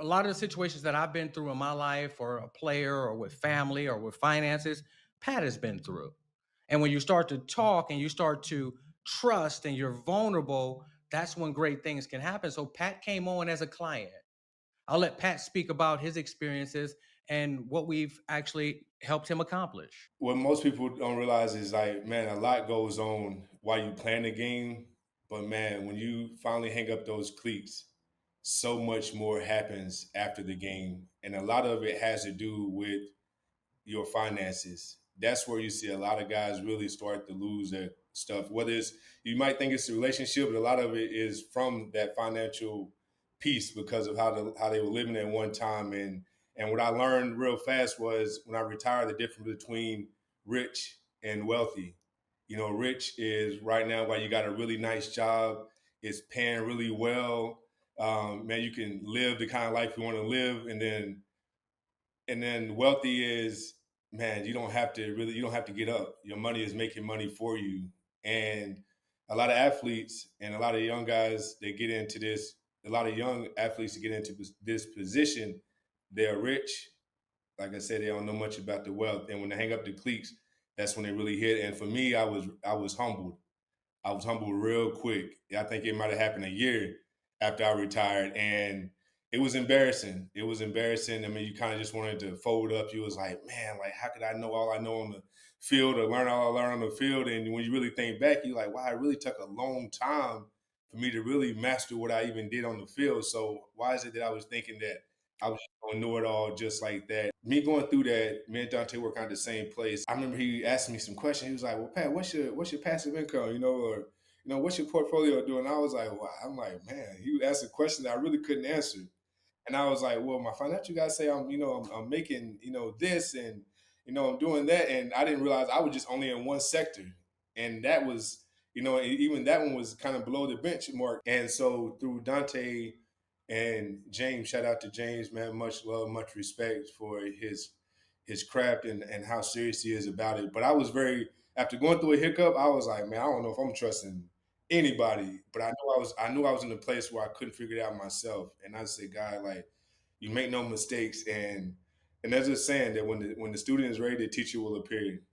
a lot of the situations that I've been through in my life, or a player, or with family, or with finances, Pat has been through. And when you start to talk and you start to trust and you're vulnerable, that's when great things can happen. So Pat came on as a client. I'll let Pat speak about his experiences and what we've actually helped him accomplish. What most people don't realize is like, man, a lot goes on while you playing the game. But man, when you finally hang up those cleats, so much more happens after the game. And a lot of it has to do with your finances. That's where you see a lot of guys really start to lose their stuff. Whether it's, you might think it's a relationship, but a lot of it is from that financial piece because of how they were living at one time. And what I learned real fast was when I retired, the difference between rich and wealthy. You know, rich is right now while you got a really nice job, it's paying really well. Man, you can live the kind of life you want to live, and then wealthy is, man, you don't have to get up. Your money is making money for you. And a lot of athletes and a lot of young guys, they get into this, a lot of young athletes to get into this position, they're rich. Like I said, they don't know much about the wealth. And when they hang up the cleats, that's when they really hit. And for me, I was humbled. I was humbled real quick. I think it might have happened a year after I retired, and it was embarrassing. It was embarrassing. I mean, you kind of just wanted to fold up. You was like, man, like how could I know all I know on the field or learn all I learned on the field? And when you really think back, you're like, wow, it really took a long time for me to really master what I even did on the field. So why is it that I was thinking that I was going to know it all just like that? Me going through that, me and Dante were kind of the same place. I remember he asked me some questions. He was like, "Well, Pat, what's your passive income? Or what's your portfolio doing?" I was like, "Wow." I'm like, man, he would ask a question that I really couldn't answer, and I was like, "Well, my financial guys say I'm making this, and I'm doing that," and I didn't realize I was just only in one sector, and that was even that one was kind of below the benchmark. And so through Dante and James, shout out to James, man. Much love, much respect for his craft and how serious he is about it. But I was very after going through a hiccup, I was like, man, I don't know if I'm trusting anybody. But I knew I was in a place where I couldn't figure it out myself. And I said, God, like, you make no mistakes, and there's a saying that when the student is ready, the teacher will appear.